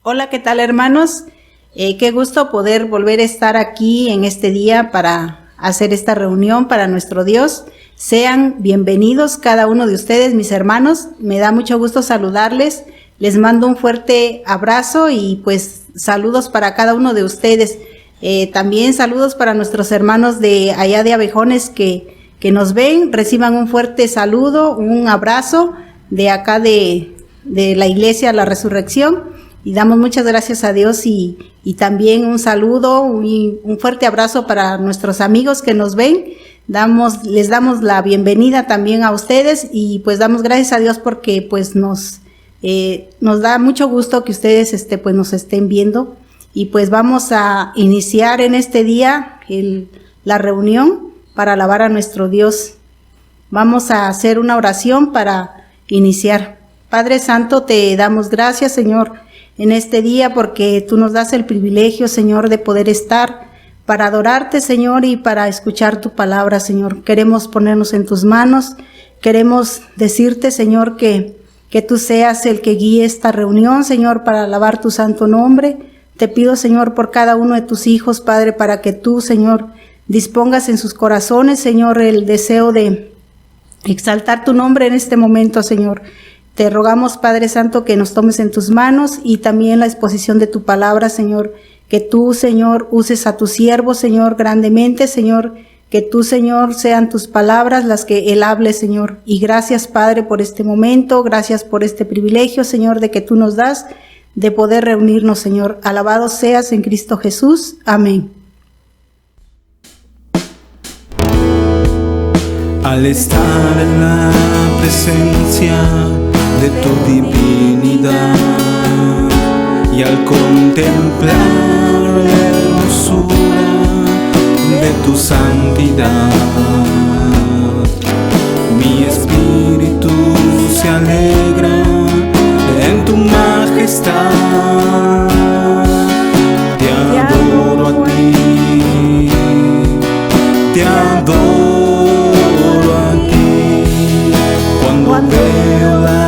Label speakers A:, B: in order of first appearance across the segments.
A: Hola, ¿qué tal, hermanos? Qué gusto poder volver a estar aquí en este día para hacer esta reunión para nuestro Dios. Sean bienvenidos cada uno de ustedes, mis hermanos. Me da mucho gusto saludarles. Les mando un fuerte abrazo y pues saludos para cada uno de ustedes. También saludos para nuestros hermanos de allá de Abejones que nos ven. Reciban un fuerte saludo, un abrazo de acá de la Iglesia La Resurrección. Y damos muchas gracias a Dios y también un saludo y un fuerte abrazo para nuestros amigos que nos ven. Les damos la bienvenida también a ustedes y pues damos gracias a Dios porque pues nos da mucho gusto que ustedes pues nos estén viendo. Y pues vamos a iniciar en este día la reunión para alabar a nuestro Dios. Vamos a hacer una oración para iniciar. Padre Santo, te damos gracias, Señor, en este día porque tú nos das el privilegio, Señor, de poder estar para adorarte, Señor, y para escuchar tu palabra, Señor. Queremos ponernos en tus manos, queremos decirte, Señor, que tú seas el que guíe esta reunión, Señor, para alabar tu santo nombre. Te pido, Señor, por cada uno de tus hijos, Padre, para que tú, Señor, dispongas en sus corazones, Señor, el deseo de exaltar tu nombre en este momento, Señor. Te rogamos, Padre Santo, que nos tomes en tus manos y también la exposición de tu palabra, Señor. Que tú, Señor, uses a tu siervo, Señor, grandemente, Señor. Que tú, Señor, sean tus palabras las que él hable, Señor. Y gracias, Padre, por este momento. Gracias por este privilegio, Señor, de que tú nos das de poder reunirnos, Señor. Alabado seas en Cristo Jesús. Amén.
B: Al estar en la presencia de tu divinidad y al contemplar la hermosura de tu santidad, mi espíritu se alegra en tu majestad. Te adoro a ti, te adoro a ti, cuando veo la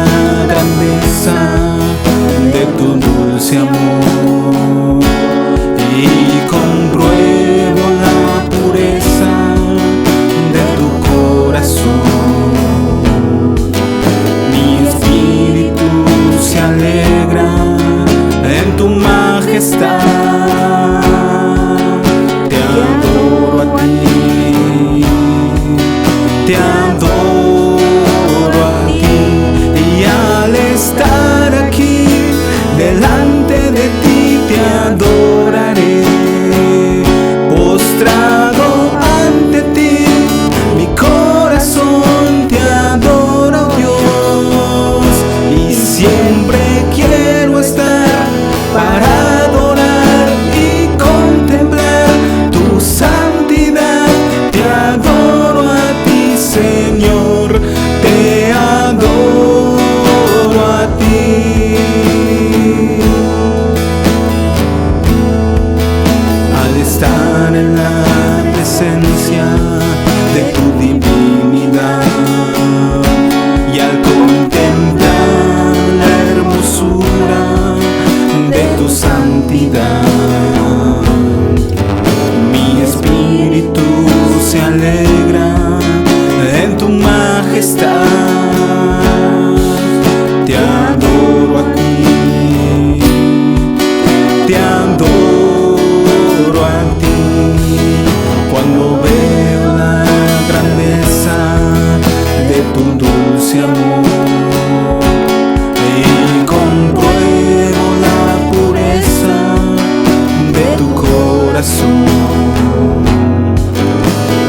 B: de tu dulce amor y compruebo la pureza de tu corazón. Mi espíritu se alegra en tu majestad. Te adoro a ti, te adoro a ti, y al estar aquí delante de ti te adoraré, postrado ante ti, mi corazón te adora, Dios, y siempre quiero estar para adorar y contemplar tu santidad. Te adoro a ti, Señor, te adoro a ti. Estar en la presencia de tu divinidad y al contemplar la hermosura de tu santidad, mi espíritu se alegra en tu majestad. Te adoro a ti, te adoro a ti, cuando veo la grandeza de tu dulce amor y compruebo la pureza de tu corazón.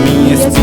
B: Mi espíritu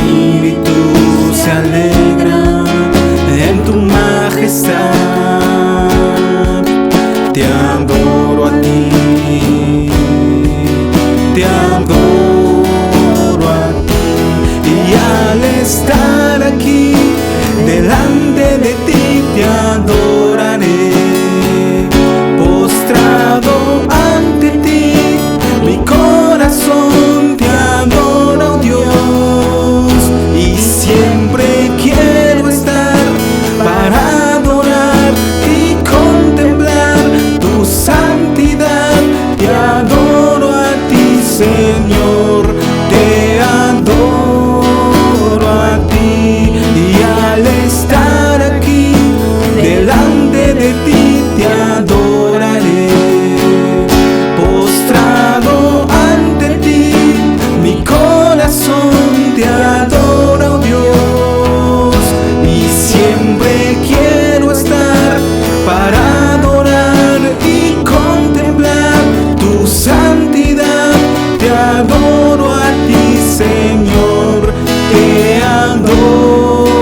B: Señor, te adoro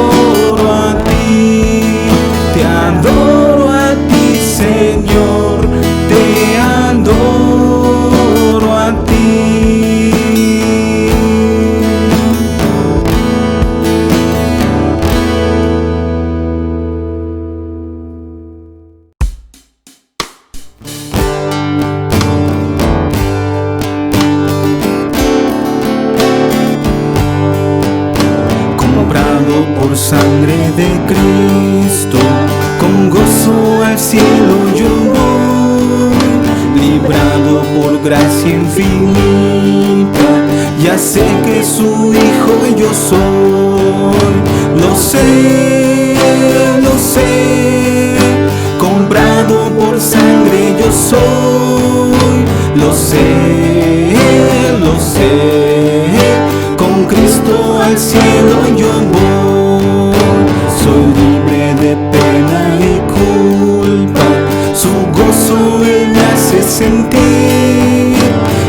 B: a ti, te adoro a ti, Señor, te adoro a ti. Por sangre de Cristo, con gozo al cielo yo voy, librado por gracia infinita, ya sé que su hijo yo soy. Lo sé, comprado por sangre yo soy. Lo sé, con Cristo al cielo yo voy. Soy libre de pena y culpa, su gozo Él me hace sentir.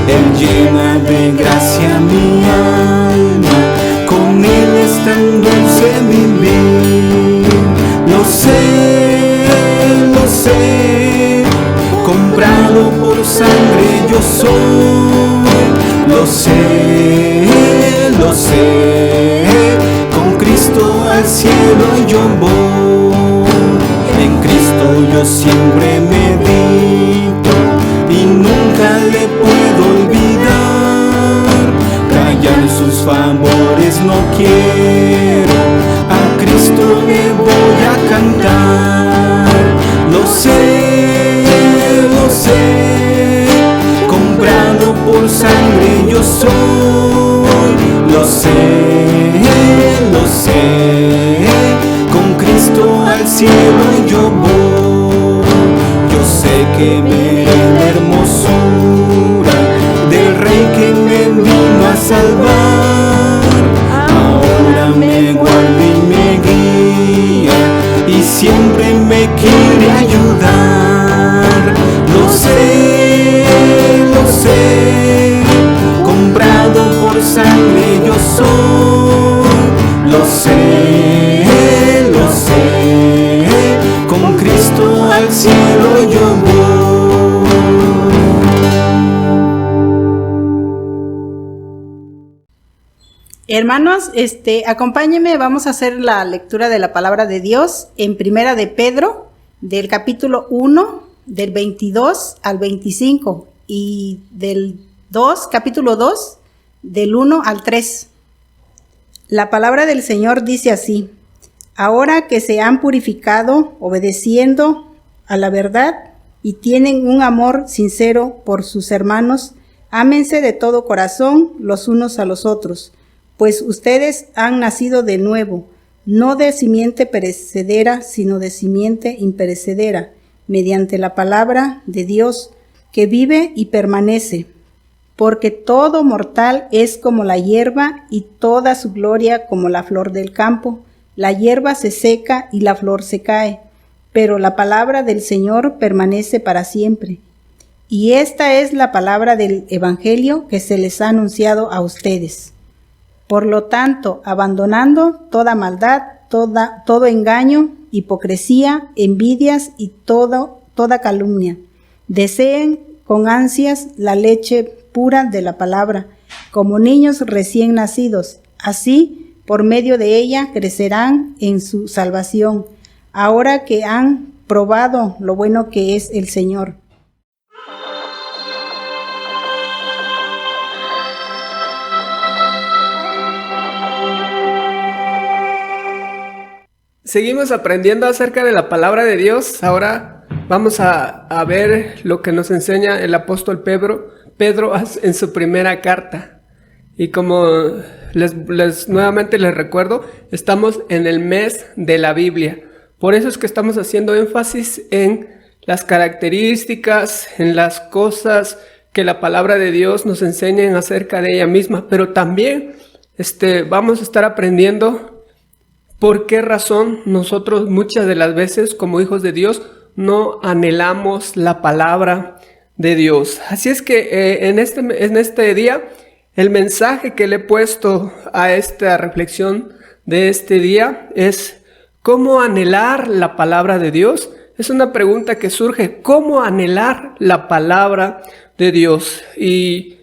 B: Él llena de gracia mi alma, con Él es tan dulce vivir. Lo sé, comprado por sangre yo soy. Lo sé, con Cristo al cielo yo voy. En Cristo yo siempre medito y nunca le puedo olvidar. Callar sus favores no quiero, a Cristo le voy a cantar. Lo sé, comprado por sangre yo soy. Lo sé, con Cristo al cielo yo voy. Yo sé que veré la hermosura del Rey que me vino a salvar. Ahora me guarda y me guía y siempre me quiere ayudar. Lo sé, comprado por sangre yo soy. Lo sé, con Cristo al cielo yo voy.
A: Hermanos, acompáñenme, vamos a hacer la lectura de la palabra de Dios en Primera de Pedro, del capítulo 1, del 22 al 25, y del capítulo 2, del 1 al 3. La palabra del Señor dice así: ahora que se han purificado obedeciendo a la verdad y tienen un amor sincero por sus hermanos, ámense de todo corazón los unos a los otros, pues ustedes han nacido de nuevo, no de simiente perecedera, sino de simiente imperecedera, mediante la palabra de Dios, que vive y permanece. Porque todo mortal es como la hierba, y toda su gloria como la flor del campo. La hierba se seca y la flor se cae, pero la palabra del Señor permanece para siempre. Y esta es la palabra del Evangelio que se les ha anunciado a ustedes. Por lo tanto, abandonando toda maldad, todo engaño, hipocresía, envidias y toda calumnia, deseen con ansias la leche pura de la palabra, como niños recién nacidos. Así, por medio de ella, crecerán en su salvación, ahora que han probado lo bueno que es el Señor.
C: Seguimos aprendiendo acerca de la palabra de Dios. Ahora vamos a ver lo que nos enseña el apóstol Pedro en su primera carta. Y como nuevamente les recuerdo, estamos en el mes de la Biblia. Por eso es que estamos haciendo énfasis en las características, en las cosas que la palabra de Dios nos enseña acerca de ella misma. Pero también vamos a estar aprendiendo por qué razón nosotros muchas de las veces como hijos de Dios no anhelamos la palabra de Dios. Así es que en este día el mensaje que le he puesto a esta reflexión de este día es ¿cómo anhelar la palabra de Dios? Es una pregunta que surge, ¿cómo anhelar la palabra de Dios? Y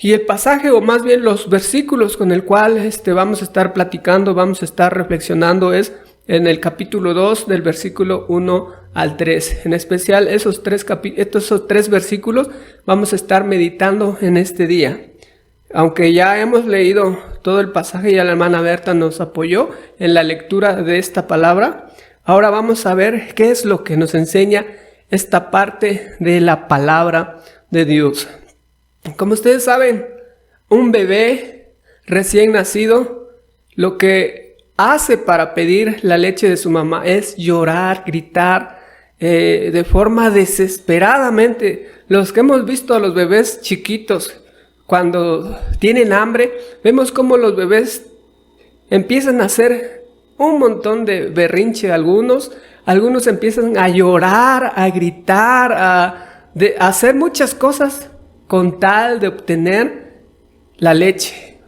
C: el pasaje, o más bien los versículos con el cual vamos a estar platicando, vamos a estar reflexionando, es en el capítulo 2 del versículo 1 al 3. En especial esos tres versículos vamos a estar meditando en este día. Aunque ya hemos leído todo el pasaje y la hermana Berta nos apoyó en la lectura de esta palabra, ahora vamos a ver qué es lo que nos enseña esta parte de la palabra de Dios. Como ustedes saben, un bebé recién nacido, lo que hace para pedir la leche de su mamá es llorar, gritar, de forma desesperadamente. Los que hemos visto a los bebés chiquitos, cuando tienen hambre, vemos cómo los bebés empiezan a hacer un montón de berrinche. Algunos empiezan a llorar, a gritar, a hacer muchas cosas con tal de obtener la leche.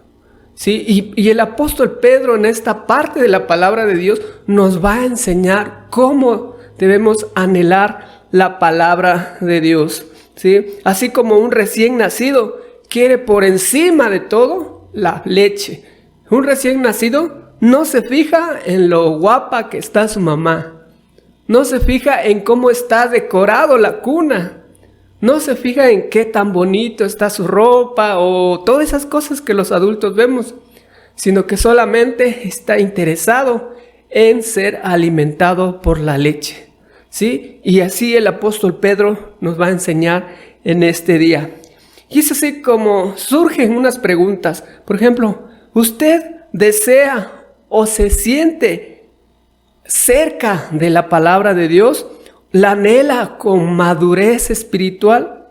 C: ¿Sí? Y el apóstol Pedro en esta parte de la palabra de Dios nos va a enseñar cómo debemos anhelar la palabra de Dios. ¿Sí? Así como un recién nacido quiere por encima de todo la leche. Un recién nacido no se fija en lo guapa que está su mamá. No se fija en cómo está decorado la cuna. No se fija en qué tan bonito está su ropa o todas esas cosas que los adultos vemos, sino que solamente está interesado en ser alimentado por la leche. ¿Sí? Y así el apóstol Pedro nos va a enseñar en este día. Y es así como surgen unas preguntas. Por ejemplo, ¿usted desea o se siente cerca de la palabra de Dios? ¿La anhela con madurez espiritual?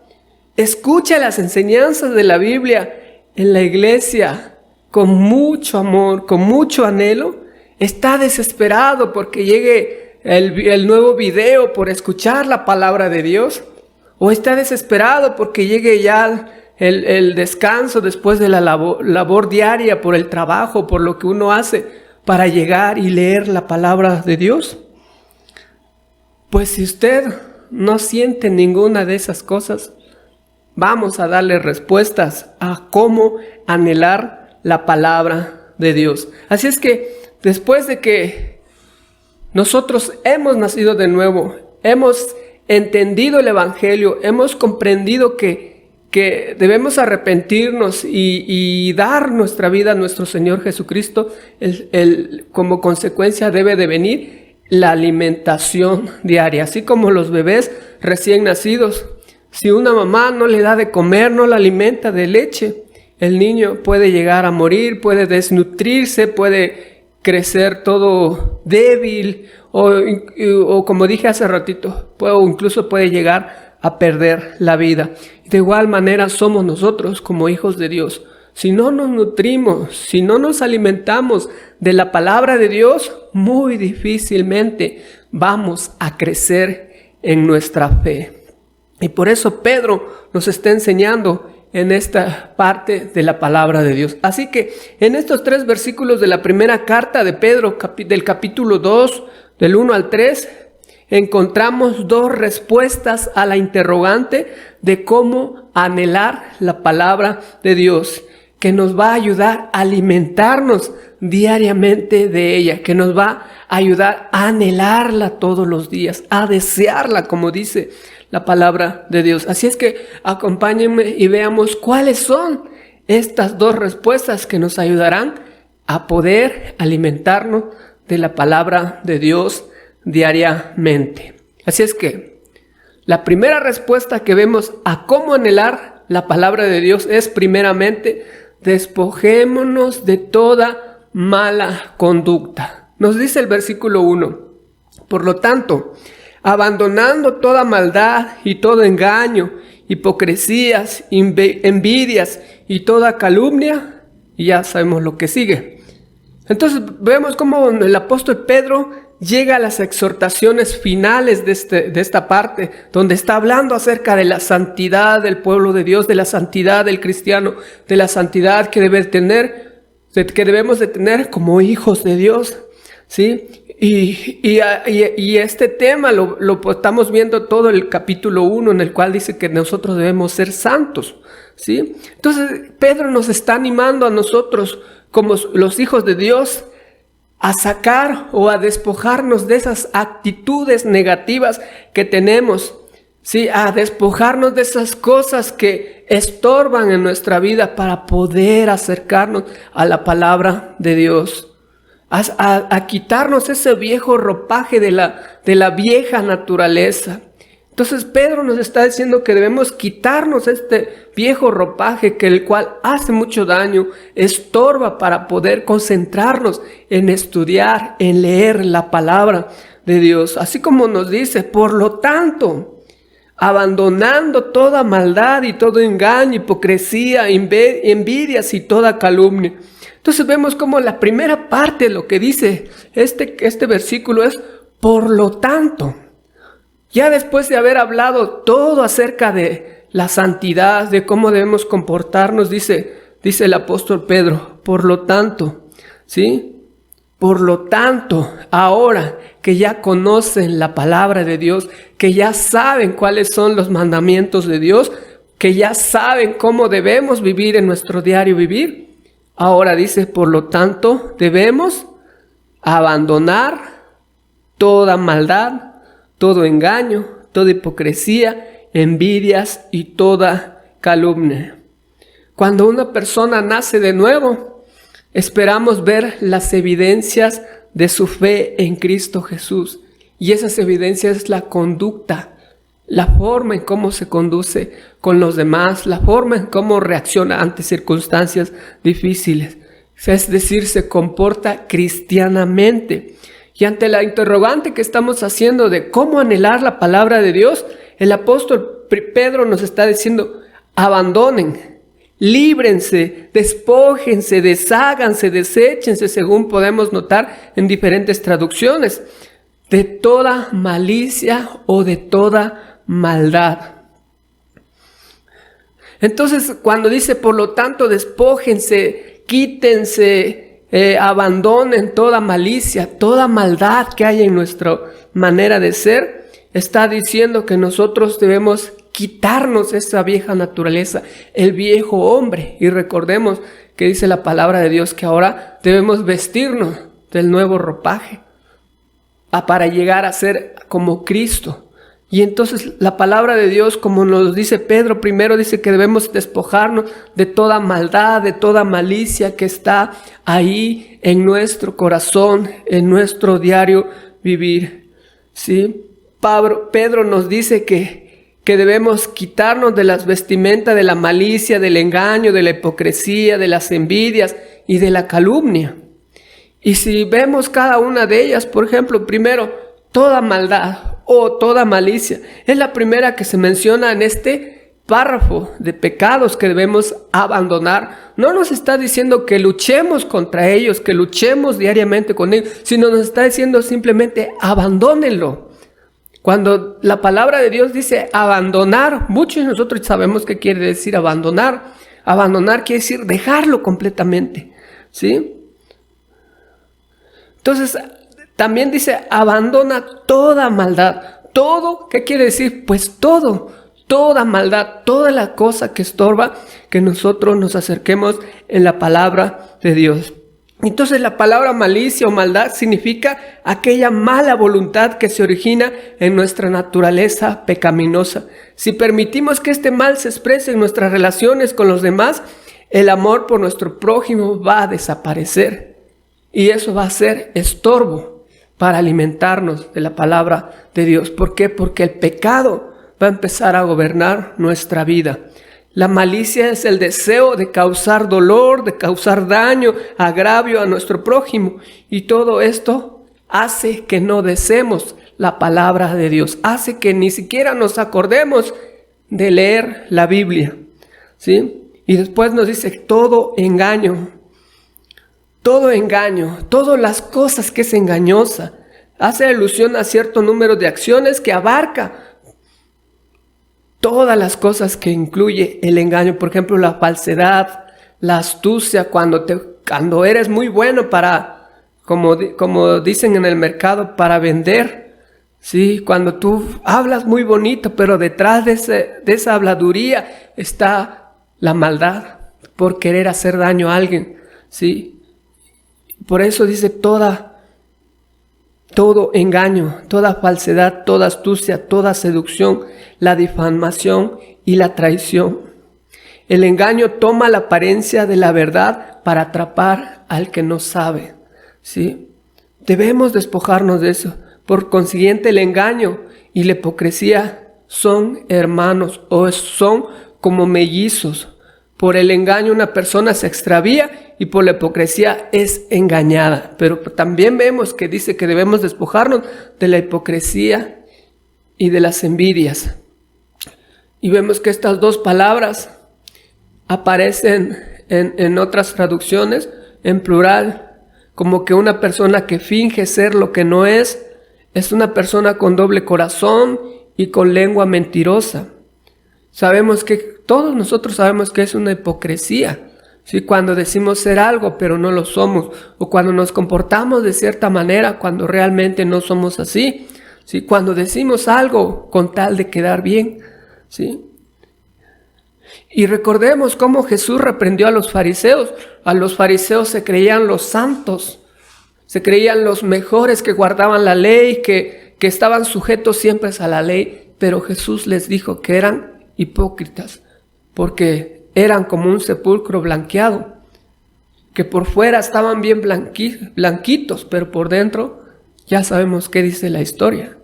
C: ¿Escucha las enseñanzas de la Biblia en la iglesia con mucho amor, con mucho anhelo? ¿Está desesperado porque llegue el nuevo video por escuchar la palabra de Dios? ¿O está desesperado porque llegue ya el descanso después de la labor diaria, por el trabajo, por lo que uno hace, para llegar y leer la palabra de Dios? Pues si usted no siente ninguna de esas cosas, vamos a darle respuestas a cómo anhelar la palabra de Dios. Así es que después de que nosotros hemos nacido de nuevo, hemos entendido el Evangelio, hemos comprendido que debemos arrepentirnos y dar nuestra vida a nuestro Señor Jesucristo, como consecuencia debe de venir la alimentación diaria, así como los bebés recién nacidos. Si una mamá no le da de comer, no la alimenta de leche, el niño puede llegar a morir, puede desnutrirse, puede crecer todo débil o como dije hace ratito, incluso puede llegar a perder la vida. De igual manera somos nosotros como hijos de Dios. Si no nos nutrimos, si no nos alimentamos de la palabra de Dios, muy difícilmente vamos a crecer en nuestra fe. Y por eso Pedro nos está enseñando en esta parte de la palabra de Dios. Así que en estos 3 versículos de la primera carta de Pedro, del capítulo 2, del 1 al 3, encontramos 2 respuestas a la interrogante de cómo anhelar la palabra de Dios, que nos va a ayudar a alimentarnos diariamente de ella, que nos va a ayudar a anhelarla todos los días, a desearla, como dice la palabra de Dios. Así es que acompáñenme y veamos cuáles son estas 2 respuestas que nos ayudarán a poder alimentarnos de la palabra de Dios diariamente. Así es que la primera respuesta que vemos a cómo anhelar la palabra de Dios es primeramente: despojémonos de toda mala conducta. Nos dice el versículo 1: por lo tanto, abandonando toda maldad y todo engaño, hipocresías, envidias y toda calumnia, y ya sabemos lo que sigue. Entonces vemos cómo el apóstol Pedro llega a las exhortaciones finales de esta parte, donde está hablando acerca de la santidad del pueblo de Dios, de la santidad del cristiano, de la santidad que debemos de tener como hijos de Dios, ¿sí? Y este tema lo estamos viendo todo el capítulo 1, en el cual dice que nosotros debemos ser santos, ¿sí? Entonces Pedro nos está animando a nosotros como los hijos de Dios a sacar o a despojarnos de esas actitudes negativas que tenemos, ¿sí? A despojarnos de esas cosas que estorban en nuestra vida para poder acercarnos a la palabra de Dios. A quitarnos ese viejo ropaje de la vieja naturaleza. Entonces Pedro nos está diciendo que debemos quitarnos este viejo ropaje que el cual hace mucho daño, estorba para poder concentrarnos en estudiar, en leer la palabra de Dios. Así como nos dice, por lo tanto, abandonando toda maldad y todo engaño, hipocresía, envidias y toda calumnia. Entonces vemos como la primera parte de lo que dice este versículo es por lo tanto. Ya después de haber hablado todo acerca de la santidad, de cómo debemos comportarnos, dice el apóstol Pedro, por lo tanto, ¿sí? Por lo tanto, ahora que ya conocen la palabra de Dios, que ya saben cuáles son los mandamientos de Dios, que ya saben cómo debemos vivir en nuestro diario vivir, ahora dice, por lo tanto, debemos abandonar toda maldad, todo engaño, toda hipocresía, envidias y toda calumnia. Cuando una persona nace de nuevo, esperamos ver las evidencias de su fe en Cristo Jesús. Y esas evidencias es la conducta, la forma en cómo se conduce con los demás, la forma en cómo reacciona ante circunstancias difíciles. Es decir, se comporta cristianamente. Y ante la interrogante que estamos haciendo de cómo anhelar la palabra de Dios, el apóstol Pedro nos está diciendo, abandonen, líbrense, despójense, desháganse, deséchense, según podemos notar en diferentes traducciones, de toda malicia o de toda maldad. Entonces, cuando dice, por lo tanto, despójense, quítense, abandonen toda malicia, toda maldad que hay en nuestra manera de ser, está diciendo que nosotros debemos quitarnos esa vieja naturaleza, el viejo hombre. Y recordemos que dice la palabra de Dios que ahora debemos vestirnos del nuevo ropaje para llegar a ser como Cristo. Y entonces la palabra de Dios, como nos dice Pedro, primero dice que debemos despojarnos de toda maldad, de toda malicia que está ahí en nuestro corazón, en nuestro diario vivir. ¿Sí? Pedro nos dice que debemos quitarnos de las vestimentas de la malicia, del engaño, de la hipocresía, de las envidias y de la calumnia. Y si vemos cada una de ellas, por ejemplo, primero, toda maldad o toda malicia. Es la primera que se menciona en este párrafo de pecados que debemos abandonar. No nos está diciendo que luchemos contra ellos, que luchemos diariamente con ellos, sino nos está diciendo simplemente abandónenlo. Cuando la palabra de Dios dice abandonar, muchos de nosotros sabemos qué quiere decir abandonar. Abandonar quiere decir dejarlo completamente, ¿sí? Entonces, también dice, abandona toda maldad. ¿Todo? ¿Qué quiere decir? Pues todo, toda maldad, toda la cosa que estorba que nosotros nos acerquemos en la palabra de Dios. Entonces la palabra malicia o maldad significa aquella mala voluntad que se origina en nuestra naturaleza pecaminosa. Si permitimos que este mal se exprese en nuestras relaciones con los demás, el amor por nuestro prójimo va a desaparecer. Y eso va a ser estorbo para alimentarnos de la palabra de Dios. ¿Por qué? Porque el pecado va a empezar a gobernar nuestra vida. La malicia es el deseo de causar dolor, de causar daño, agravio a nuestro prójimo. Y todo esto hace que no deseemos la palabra de Dios. Hace que ni siquiera nos acordemos de leer la Biblia, ¿sí? Y después nos dice todo engaño, todas las cosas que es engañosa, hace alusión a cierto número de acciones que abarca todas las cosas que incluye el engaño. Por ejemplo, la falsedad, la astucia, cuando eres muy bueno para, como dicen en el mercado, para vender. Sí, cuando tú hablas muy bonito, pero detrás de esa habladuría está la maldad por querer hacer daño a alguien. Sí, por eso dice todo engaño, toda falsedad, toda astucia, toda seducción, la difamación y la traición. El engaño toma la apariencia de la verdad para atrapar al que no sabe. ¿Sí? Debemos despojarnos de eso. Por consiguiente, el engaño y la hipocresía son hermanos o son como mellizos. Por el engaño una persona se extravía y por la hipocresía es engañada. Pero también vemos que dice que debemos despojarnos de la hipocresía y de las envidias. Y vemos que estas dos palabras aparecen en otras traducciones en plural, como que una persona que finge ser lo que no es una persona con doble corazón y con lengua mentirosa. Todos nosotros sabemos que es una hipocresía, ¿sí? Cuando decimos ser algo pero no lo somos, o cuando nos comportamos de cierta manera cuando realmente no somos así, ¿sí? Cuando decimos algo con tal de quedar bien, ¿sí? Y recordemos cómo Jesús reprendió a los fariseos. A los fariseos se creían los santos, se creían los mejores que guardaban la ley, que estaban sujetos siempre a la ley, pero Jesús les dijo que eran hipócritas, porque eran como un sepulcro blanqueado, que por fuera estaban bien blanquitos, pero por dentro ya sabemos qué dice la historia,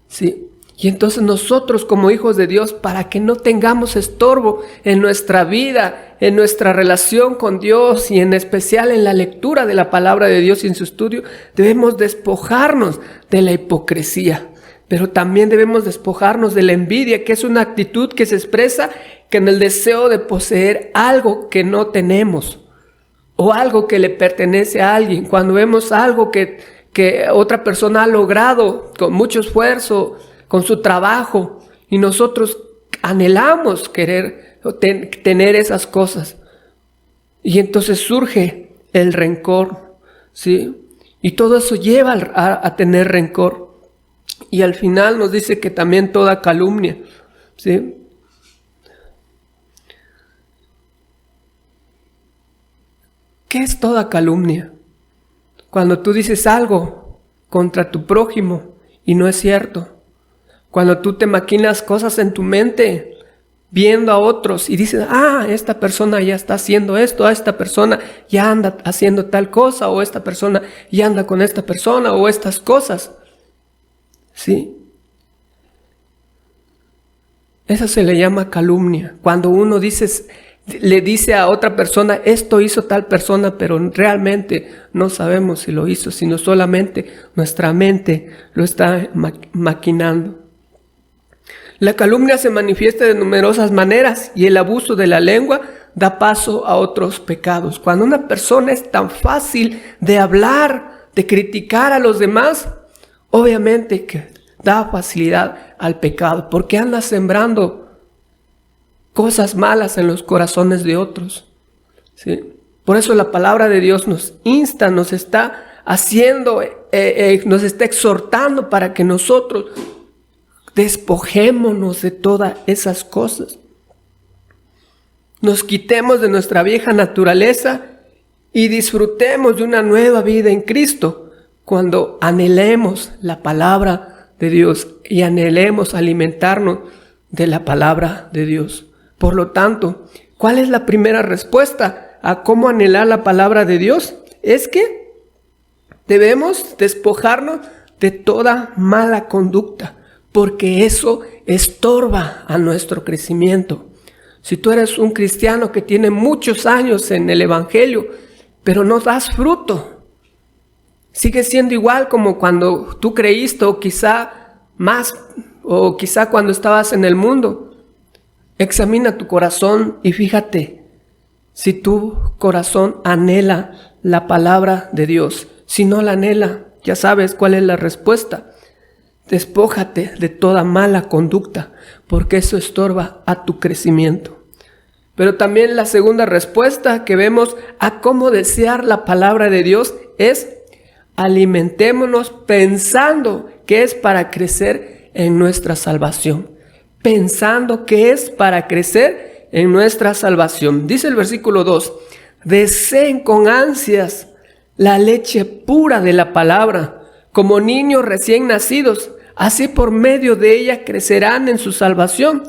C: ¿sí? Y entonces nosotros como hijos de Dios, para que no tengamos estorbo en nuestra vida, en nuestra relación con Dios y en especial en la lectura de la palabra de Dios y en su estudio, debemos despojarnos de la hipocresía. Pero también debemos despojarnos de la envidia, que es una actitud que se expresa en el deseo de poseer algo que no tenemos o algo que le pertenece a alguien. Cuando vemos algo que otra persona ha logrado con mucho esfuerzo, con su trabajo, y nosotros anhelamos querer tener esas cosas. Y entonces surge el rencor, ¿sí? Y todo eso lleva a tener rencor. Y al final nos dice que también toda calumnia, ¿sí? ¿Qué es toda calumnia? Cuando tú dices algo contra tu prójimo y no es cierto. Cuando tú te maquinas cosas en tu mente, viendo a otros y dices, esta persona ya está haciendo esto, esta persona ya anda haciendo tal cosa, o esta persona ya anda con esta persona, o estas cosas. ¿Sí? Eso se le llama calumnia. Cuando uno le dice a otra persona, esto hizo tal persona, pero realmente no sabemos si lo hizo, sino solamente nuestra mente lo está maquinando. La calumnia se manifiesta de numerosas maneras y el abuso de la lengua da paso a otros pecados. Cuando una persona es tan fácil de hablar, de criticar a los demás, obviamente que da facilidad al pecado, porque anda sembrando cosas malas en los corazones de otros, ¿sí? Por eso la palabra de Dios nos insta, nos está haciendo, nos está exhortando para que nosotros despojémonos de todas esas cosas. Nos quitemos de nuestra vieja naturaleza y disfrutemos de una nueva vida en Cristo cuando anhelemos la palabra de Dios y anhelemos alimentarnos de la palabra de Dios. Por lo tanto, ¿cuál es la primera respuesta a cómo anhelar la palabra de Dios? Es que debemos despojarnos de toda mala conducta, porque eso estorba a nuestro crecimiento. Si tú eres un cristiano que tiene muchos años en el evangelio, pero no das fruto, sigue siendo igual como cuando tú creíste, o quizá más, o quizá cuando estabas en el mundo. Examina tu corazón y fíjate si tu corazón anhela la palabra de Dios. Si no la anhela, Ya sabes cuál es la respuesta. Despójate de toda mala conducta, porque eso estorba a tu crecimiento. Pero también la segunda respuesta que vemos a cómo desear la palabra de Dios es: alimentémonos pensando que es para crecer en nuestra salvación. Pensando que es para crecer en nuestra salvación. Dice el versículo 2: deseen con ansias la leche pura de la palabra, como niños recién nacidos, así por medio de ella crecerán en su salvación,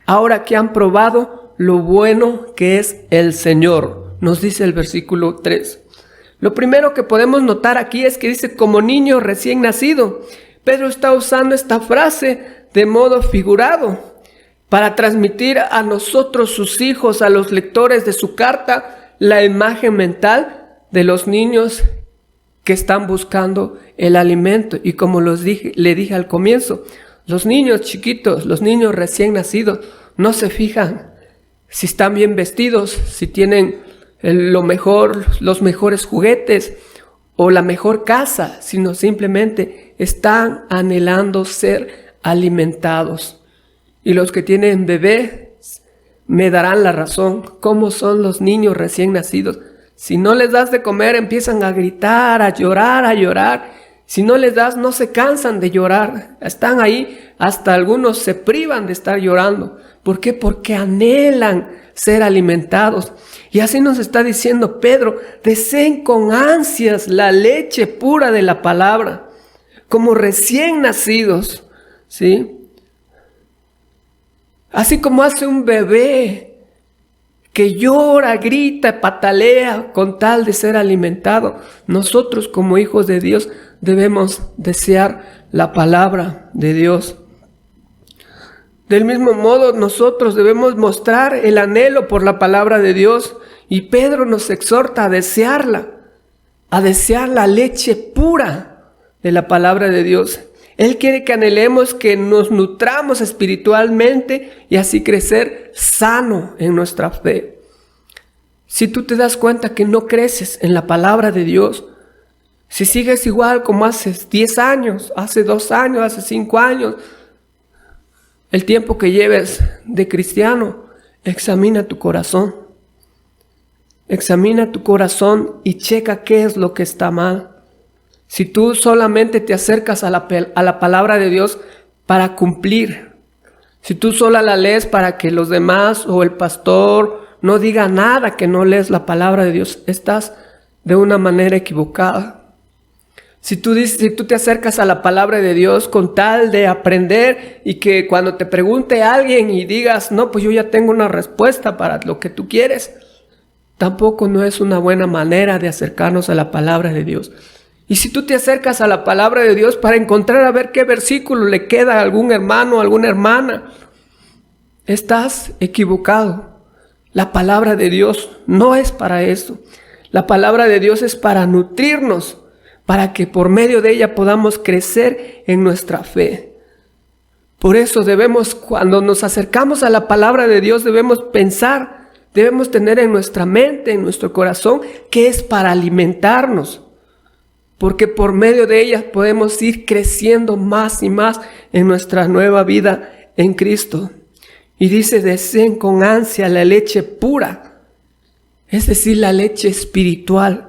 C: ahora que han probado lo bueno que es el Señor. Nos dice el versículo 3. Lo primero que podemos notar aquí es que dice como niño recién nacido. Pedro está usando esta frase de modo figurado para transmitir a nosotros, sus hijos, a los lectores de su carta, la imagen mental de los niños que están buscando el alimento. Y como le dije al comienzo, los niños chiquitos, los niños recién nacidos, no se fijan si están bien vestidos, si tienen los mejores juguetes o la mejor casa, sino simplemente están anhelando ser alimentados. Y los que tienen bebés me darán la razón. ¿Cómo son los niños recién nacidos? Si no les das de comer, empiezan a gritar, a llorar, a llorar. Si no les das, no se cansan de llorar. Están ahí, hasta algunos se privan de estar llorando. ¿Por qué? Porque anhelan ser alimentados. Y así nos está diciendo Pedro: deseen con ansias la leche pura de la palabra, como recién nacidos, ¿sí? Así como hace un bebé que llora, grita, patalea con tal de ser alimentado, nosotros como hijos de Dios debemos desear la palabra de Dios. Del mismo modo, nosotros debemos mostrar el anhelo por la palabra de Dios, y Pedro nos exhorta a desear la leche pura de la palabra de Dios. Él quiere que anhelemos, que nos nutramos espiritualmente y así crecer sano en nuestra fe. Si tú te das cuenta que no creces en la palabra de Dios, si sigues igual como hace 10 años, hace 2 años, hace 5 años, el tiempo que lleves de cristiano, examina tu corazón. Examina tu corazón y checa qué es lo que está mal. Si tú solamente te acercas a la palabra de Dios para cumplir, si tú sola la lees para que los demás o el pastor no diga nada que no lees la palabra de Dios, estás de una manera equivocada. Si tú te acercas a la palabra de Dios con tal de aprender y que cuando te pregunte alguien y digas, no, pues yo ya tengo una respuesta para lo que tú quieres, tampoco no es una buena manera de acercarnos a la palabra de Dios. Y si tú te acercas a la palabra de Dios para encontrar a ver qué versículo le queda a algún hermano o alguna hermana, estás equivocado. La palabra de Dios no es para eso. La palabra de Dios es para nutrirnos, para que por medio de ella podamos crecer en nuestra fe. Por eso cuando nos acercamos a la palabra de Dios, debemos pensar, debemos tener en nuestra mente, en nuestro corazón, que es para alimentarnos. Porque por medio de ellas podemos ir creciendo más y más en nuestra nueva vida en Cristo. Y dice, deseen con ansia la leche pura, es decir, la leche espiritual.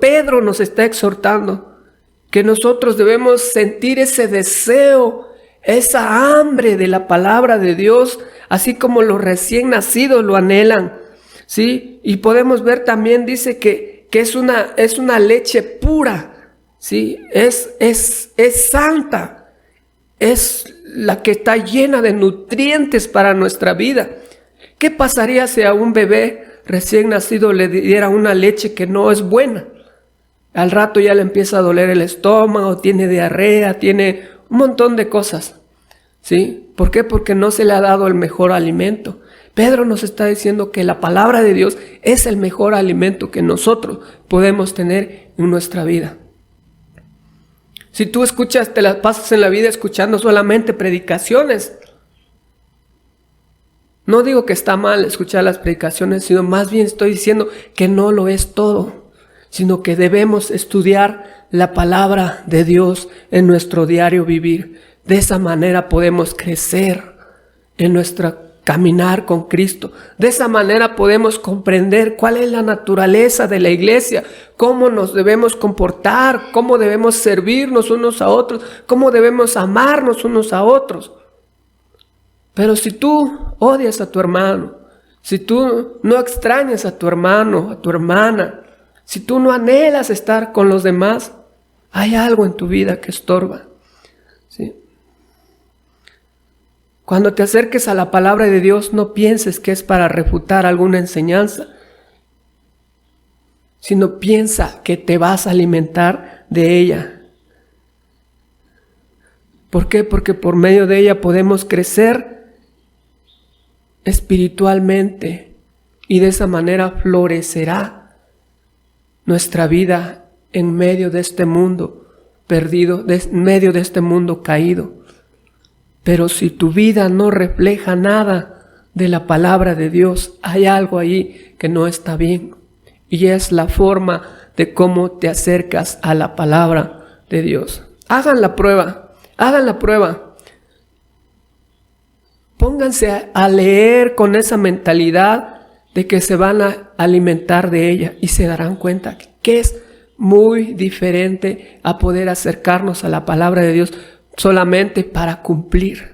C: Pedro nos está exhortando que nosotros debemos sentir ese deseo, esa hambre de la palabra de Dios, así como los recién nacidos lo anhelan. ¿Sí? Y podemos ver también, dice que es una leche pura, ¿sí? Es santa, es la que está llena de nutrientes para nuestra vida. ¿Qué pasaría si a un bebé recién nacido le diera una leche que no es buena? Al rato ya le empieza a doler el estómago, tiene diarrea, tiene un montón de cosas, ¿sí? ¿Por qué? Porque no se le ha dado el mejor alimento. Pedro nos está diciendo que la palabra de Dios es el mejor alimento que nosotros podemos tener en nuestra vida. Si tú te las pasas en la vida escuchando solamente predicaciones, No digo que está mal escuchar las predicaciones, sino más bien estoy diciendo que no lo es todo, sino que debemos estudiar la palabra de Dios en nuestro diario vivir. De esa manera podemos crecer en nuestro caminar con Cristo. De esa manera podemos comprender cuál es la naturaleza de la iglesia, cómo nos debemos comportar, cómo debemos servirnos unos a otros, cómo debemos amarnos unos a otros. Pero si tú odias a tu hermano, si tú no extrañas a tu hermano, a tu hermana, si tú no anhelas estar con los demás, hay algo en tu vida que estorba, ¿sí? Cuando te acerques a la palabra de Dios, no pienses que es para refutar alguna enseñanza, sino piensa que te vas a alimentar de ella. ¿Por qué? Porque por medio de ella podemos crecer espiritualmente y de esa manera florecerá nuestra vida en medio de este mundo perdido, en medio de este mundo caído. Pero si tu vida no refleja nada de la palabra de Dios, hay algo ahí que no está bien. Y es la forma de cómo te acercas a la palabra de Dios. Hagan la prueba, hagan la prueba. Pónganse a leer con esa mentalidad de que se van a alimentar de ella y se darán cuenta que es muy diferente a poder acercarnos a la palabra de Dios solamente para cumplir.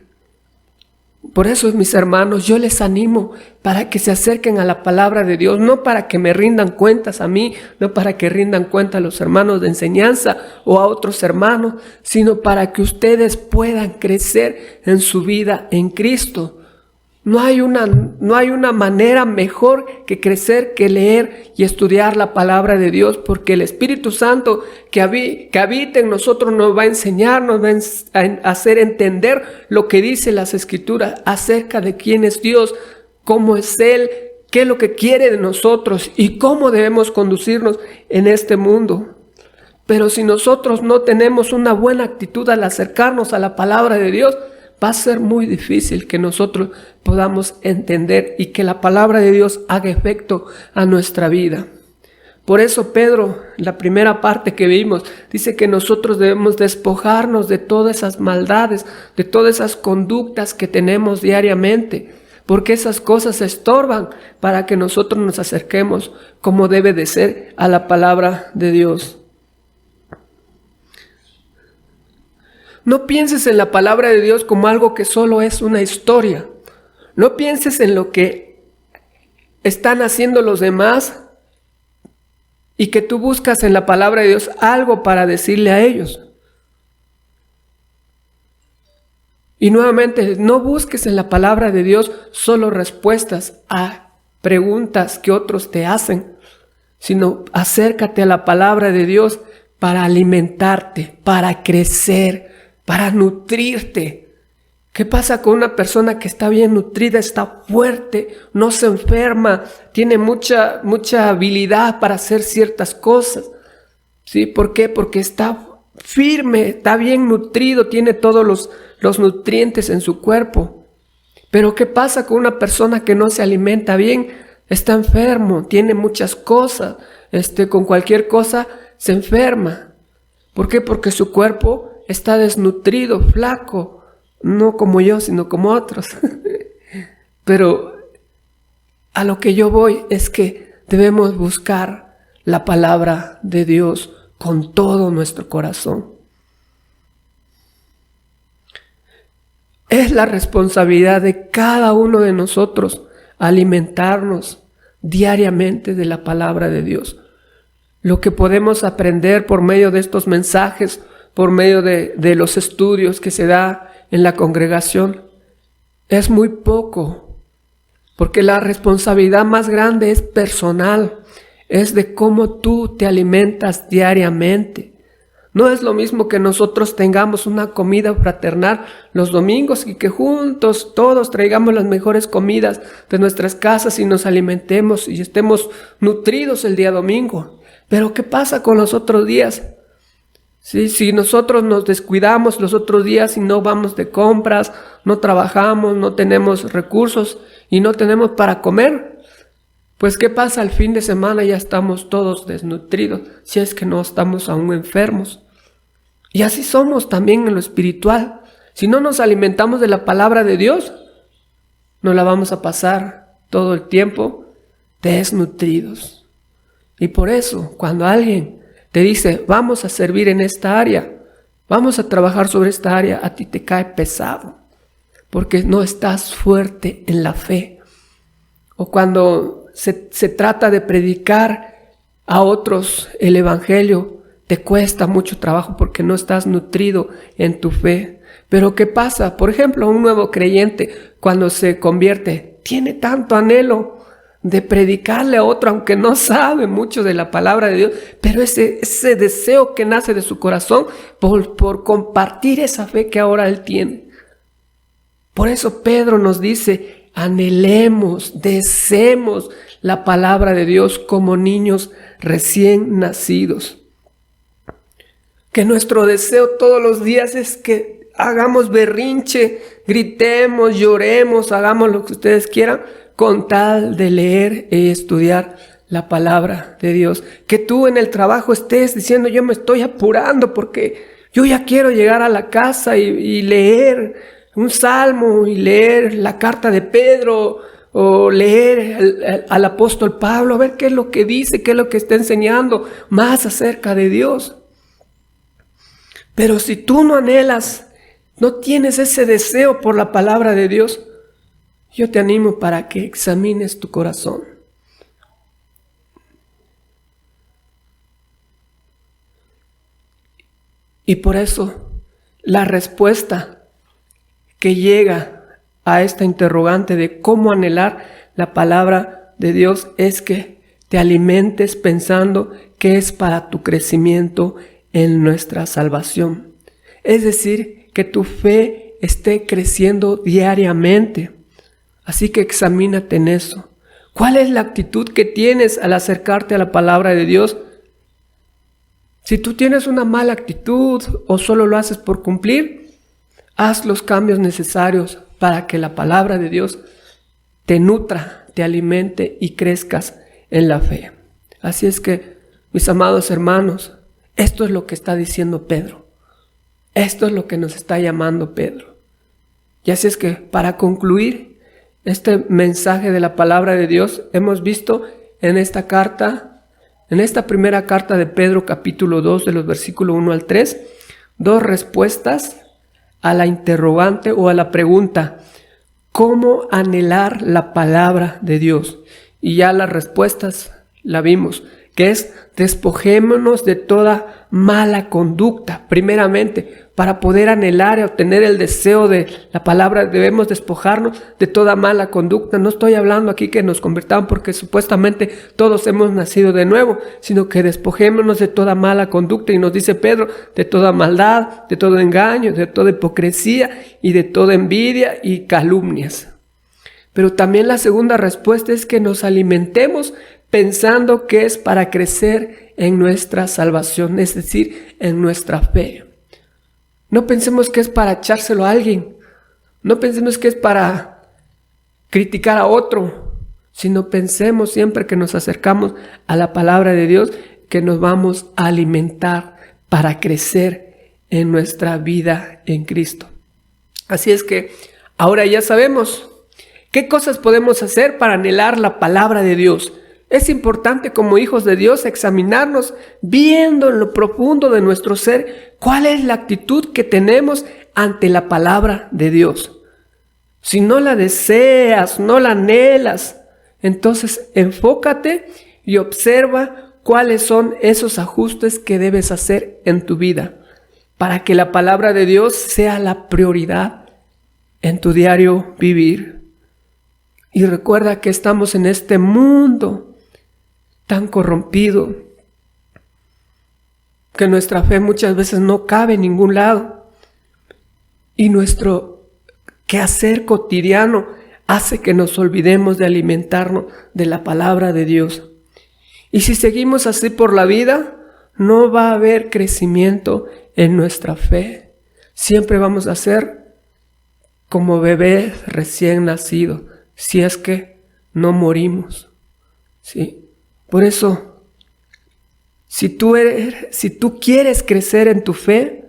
C: Por eso, mis hermanos, yo les animo para que se acerquen a la palabra de Dios, no para que me rindan cuentas a mí, no para que rindan cuenta a los hermanos de enseñanza o a otros hermanos, sino para que ustedes puedan crecer en su vida en Cristo. No hay una manera mejor que crecer que leer y estudiar la palabra de Dios, porque el Espíritu Santo que habita en nosotros nos va a enseñar, nos va a hacer entender lo que dice las Escrituras acerca de quién es Dios, cómo es Él, qué es lo que quiere de nosotros y cómo debemos conducirnos en este mundo. Pero si nosotros no tenemos una buena actitud al acercarnos a la palabra de Dios, va a ser muy difícil que nosotros podamos entender y que la palabra de Dios haga efecto a nuestra vida. Por eso Pedro, la primera parte que vimos, dice que nosotros debemos despojarnos de todas esas maldades, de todas esas conductas que tenemos diariamente, porque esas cosas estorban para que nosotros nos acerquemos como debe de ser a la palabra de Dios. No pienses en la palabra de Dios como algo que solo es una historia. No pienses en lo que están haciendo los demás y que tú buscas en la palabra de Dios algo para decirle a ellos. Y nuevamente, no busques en la palabra de Dios solo respuestas a preguntas que otros te hacen, sino acércate a la palabra de Dios para alimentarte, para crecer, para nutrirte. ¿Qué pasa con una persona que está bien nutrida, está fuerte, no se enferma, tiene mucha habilidad para hacer ciertas cosas? ¿Sí? ¿Por qué? Porque está firme, está bien nutrido, tiene todos los nutrientes en su cuerpo. Pero ¿qué pasa con una persona que no se alimenta bien? Está enfermo, tiene muchas cosas, con cualquier cosa se enferma. ¿Por qué? Porque su cuerpo está desnutrido, flaco, no como yo, sino como otros. Pero a lo que yo voy es que debemos buscar la palabra de Dios con todo nuestro corazón. Es la responsabilidad de cada uno de nosotros alimentarnos diariamente de la palabra de Dios. Lo que podemos aprender por medio de estos mensajes, por medio de los estudios que se da en la congregación, es muy poco, porque la responsabilidad más grande es personal, es de cómo tú te alimentas diariamente. No es lo mismo que nosotros tengamos una comida fraternal los domingos y que juntos todos traigamos las mejores comidas de nuestras casas y nos alimentemos y estemos nutridos el día domingo. Pero ¿qué pasa con los otros días? Sí, si nosotros nos descuidamos los otros días y no vamos de compras, no trabajamos, no tenemos recursos y no tenemos para comer, pues ¿qué pasa? Al fin de semana ya estamos todos desnutridos, si es que no estamos aún enfermos. Y así somos también en lo espiritual. Si no nos alimentamos de la palabra de Dios, nos la vamos a pasar todo el tiempo desnutridos. Y por eso, cuando alguien te dice, vamos a servir en esta área, vamos a trabajar sobre esta área, a ti te cae pesado, porque no estás fuerte en la fe. O cuando se trata de predicar a otros el evangelio, te cuesta mucho trabajo porque no estás nutrido en tu fe. Pero ¿qué pasa? Por ejemplo, un nuevo creyente, cuando se convierte, tiene tanto anhelo de predicarle a otro, aunque no sabe mucho de la palabra de Dios, pero ese deseo que nace de su corazón por compartir esa fe que ahora él tiene. Por eso Pedro nos dice, anhelemos, deseemos la palabra de Dios como niños recién nacidos. Que nuestro deseo todos los días es que hagamos berrinche, gritemos, lloremos, hagamos lo que ustedes quieran, con tal de leer y estudiar la palabra de Dios. Que tú en el trabajo estés diciendo, yo me estoy apurando porque yo ya quiero llegar a la casa y leer un salmo y leer la carta de Pedro o leer al apóstol Pablo, a ver qué es lo que dice, qué es lo que está enseñando más acerca de Dios. Pero si tú no anhelas, no tienes ese deseo por la palabra de Dios, yo te animo para que examines tu corazón. Y por eso la respuesta que llega a esta interrogante de cómo anhelar la palabra de Dios es que te alimentes pensando que es para tu crecimiento en nuestra salvación. Es decir, que tu fe esté creciendo diariamente. Así que examínate en eso. ¿Cuál es la actitud que tienes al acercarte a la palabra de Dios? Si tú tienes una mala actitud o solo lo haces por cumplir, haz los cambios necesarios para que la palabra de Dios te nutra, te alimente y crezcas en la fe. Así es que, mis amados hermanos, esto es lo que está diciendo Pedro. Esto es lo que nos está llamando Pedro. Y así es que, para concluir este mensaje de la palabra de Dios, hemos visto en esta carta, en esta primera carta de Pedro, capítulo 2, de los versículos 1 al 3, dos respuestas a la interrogante o a la pregunta, ¿cómo anhelar la palabra de Dios? Y ya las respuestas la vimos, que es despojémonos de toda mala conducta. Primeramente, para poder anhelar y obtener el deseo de la palabra, debemos despojarnos de toda mala conducta. No estoy hablando aquí que nos convertamos porque supuestamente todos hemos nacido de nuevo, sino que despojémonos de toda mala conducta. Y nos dice Pedro, de toda maldad, de todo engaño, de toda hipocresía y de toda envidia y calumnias. Pero también la segunda respuesta es que nos alimentemos pensando que es para crecer en nuestra salvación, es decir, en nuestra fe. No pensemos que es para echárselo a alguien, no pensemos que es para criticar a otro, sino pensemos siempre que nos acercamos a la palabra de Dios, que nos vamos a alimentar para crecer en nuestra vida en Cristo. Así es que ahora ya sabemos qué cosas podemos hacer para anhelar la palabra de Dios. Es importante como hijos de Dios examinarnos viendo en lo profundo de nuestro ser cuál es la actitud que tenemos ante la palabra de Dios. Si no la deseas, no la anhelas, entonces enfócate y observa cuáles son esos ajustes que debes hacer en tu vida para que la palabra de Dios sea la prioridad en tu diario vivir. Y recuerda que estamos en este mundo tan corrompido, que nuestra fe muchas veces no cabe en ningún lado. Y nuestro quehacer cotidiano hace que nos olvidemos de alimentarnos de la palabra de Dios. Y si seguimos así por la vida, no va a haber crecimiento en nuestra fe. Siempre vamos a ser como bebés recién nacidos, si es que no morimos. ¿Sí? Por eso, si tú quieres crecer en tu fe,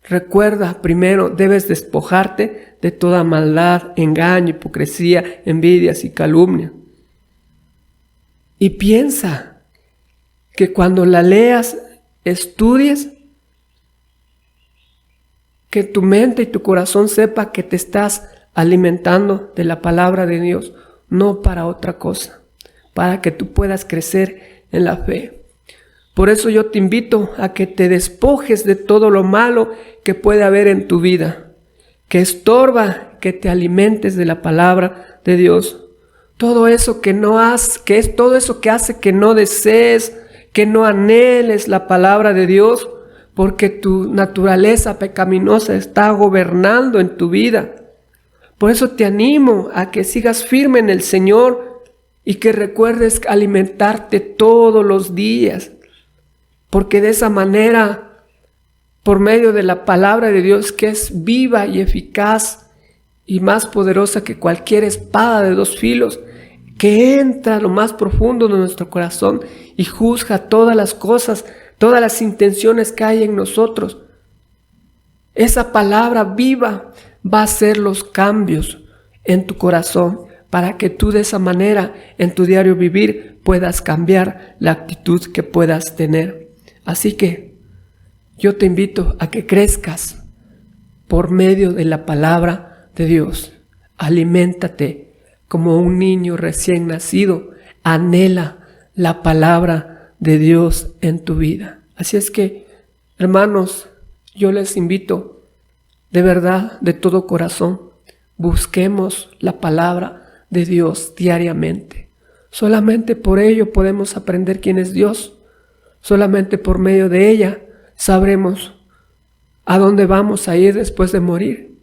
C: recuerda, primero debes despojarte de toda maldad, engaño, hipocresía, envidias y calumnia. Y piensa que cuando la leas, estudies, que tu mente y tu corazón sepa que te estás alimentando de la palabra de Dios, no para otra cosa, para que tú puedas crecer en la fe. Por eso yo te invito a que te despojes de todo lo malo que puede haber en tu vida, que estorba que te alimentes de la palabra de Dios. Todo eso todo eso que hace que no desees, que no anheles la palabra de Dios, porque tu naturaleza pecaminosa está gobernando en tu vida. Por eso te animo a que sigas firme en el Señor y que recuerdes alimentarte todos los días, porque de esa manera, por medio de la palabra de Dios, que es viva y eficaz y más poderosa que cualquier espada de dos filos, que entra a lo más profundo de nuestro corazón y juzga todas las cosas, todas las intenciones que hay en nosotros. Esa palabra viva va a hacer los cambios en tu corazón para que tú de esa manera en tu diario vivir puedas cambiar la actitud que puedas tener. Así que yo te invito a que crezcas por medio de la palabra de Dios. Aliméntate como un niño recién nacido. Anhela la palabra de Dios en tu vida. Así es que, hermanos, yo les invito de verdad, de todo corazón, busquemos la palabra de Dios diariamente. Solamente por ello podemos aprender quién es Dios. Solamente por medio de ella sabremos a dónde vamos a ir después de morir.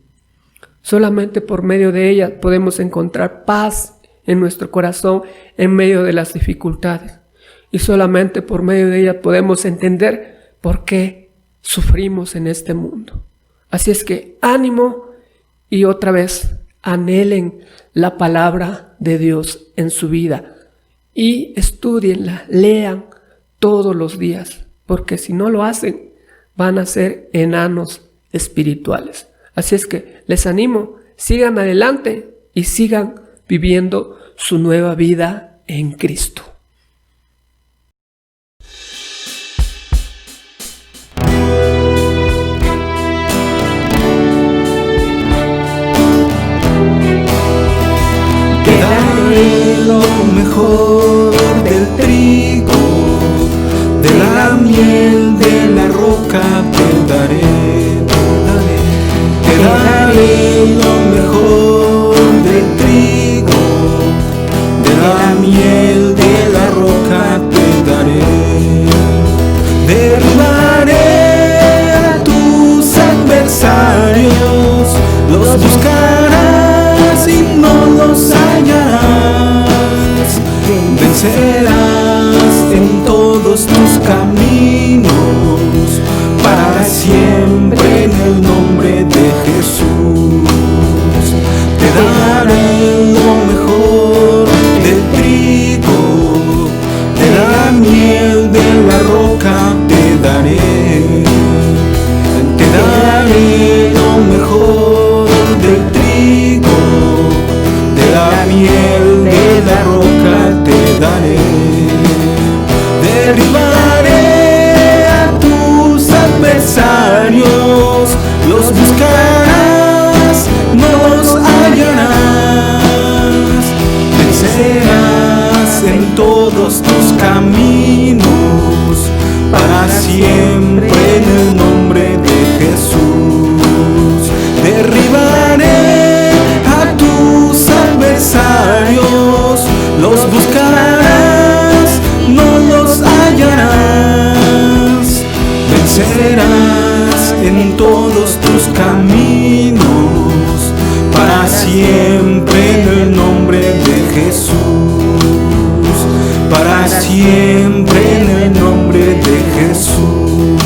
C: Solamente por medio de ella podemos encontrar paz en nuestro corazón en medio de las dificultades. Y solamente por medio de ella podemos entender por qué sufrimos en este mundo. Así es que ánimo y otra vez anhelen la palabra de Dios en su vida y estudienla, lean todos los días, porque si no lo hacen van a ser enanos espirituales. Así es que les animo, sigan adelante y sigan viviendo su nueva vida en Cristo.
B: Lo mejor del trigo, de la miel, de la roca te daré, te daré lo mejor del trigo, de la miel, de la roca te daré. Derribaré a tus adversarios, los buscarás y no los hallarás. Vencerás en todos tus caminos, para siempre en el nombre de Jesús. Te daré lo mejor del trigo, de la miel, de la roca te daré. Te daré lo mejor del trigo, de la miel, de la roca te daré. Derribaré a tus adversarios, los buscarás, no los hallarás. Vencerás en todos tus caminos, para siempre en el nombre de Jesús. Derribaré a tus adversarios, los buscarás, no los hallarás. Vencerás en todos tus caminos, para siempre en el nombre de Jesús. Para siempre en el nombre nombre de Jesús.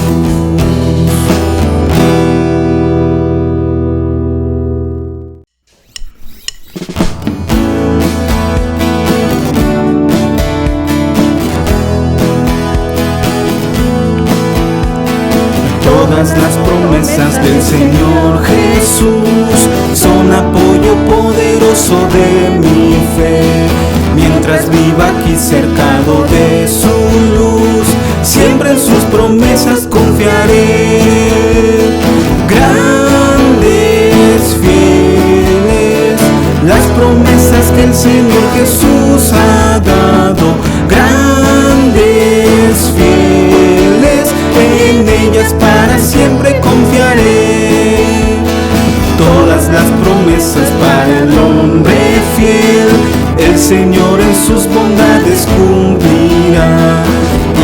B: Todas las promesas del Señor Jesús son apoyo poderoso de mi fe. Mientras viva aquí cercado de su luz, siempre en sus promesas confiaré. Grandes, fieles, las promesas que el Señor Jesús ha dado. Grandes, fieles, en ellas para siempre confiaré. Todas las promesas para el hombre fiel, el Señor en sus bondades cumplirá.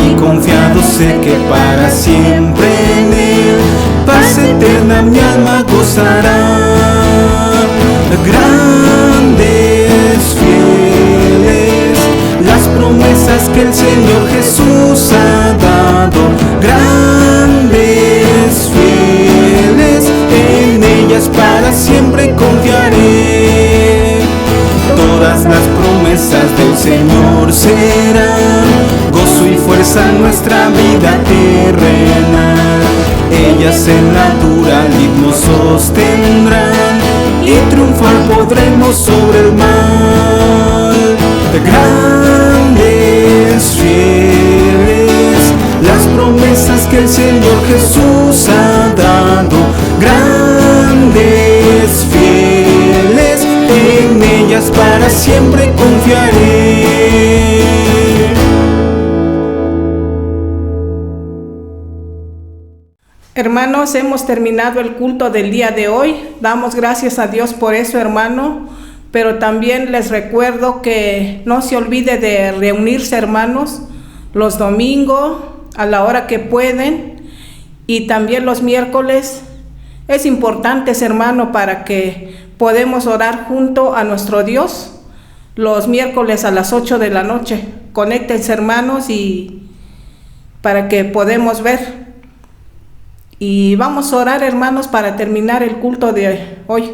B: Y confiado sé que para siempre en Él, paz eterna mi alma gozará. Grandes, fieles, las promesas que el Señor Jesús ha dado. Grandes, fieles, en ellas para siempre confiaré. Todas las promesas del Señor serán gozo y fuerza en nuestra vida terrenal. Ellas en la dura lid nos sostendrán y triunfar podremos sobre el mal. Grandes, fieles, las promesas que el Señor Jesús ha dado. Grandes, fieles, en ellas para siempre confiaré.
D: Hermanos, hemos terminado el culto del día de hoy. Damos gracias a Dios por eso, hermano. Pero también les recuerdo que no se olvide de reunirse, hermanos, los domingos a la hora que pueden y también los miércoles. Es importante, hermano, para que podamos orar junto a nuestro Dios los miércoles a las 8 de la noche. Conéctense, hermanos, y para que podamos ver. Y vamos a orar, hermanos, para terminar el culto de hoy.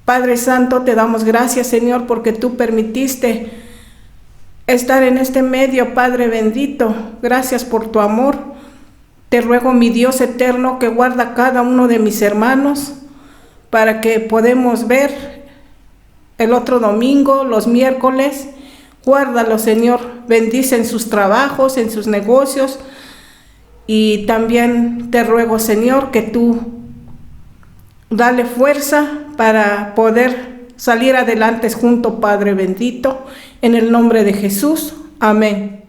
D: Padre Santo, te damos gracias, Señor, porque tú permitiste estar en este medio, Padre bendito. Gracias por tu amor. Te ruego, mi Dios eterno, que guarda a cada uno de mis hermanos para que podamos ver el otro domingo, los miércoles. Guárdalo, Señor. Bendice en sus trabajos, en sus negocios. Y también te ruego, Señor, que tú dale fuerza para poder salir adelante junto, Padre bendito, en el nombre de Jesús. Amén.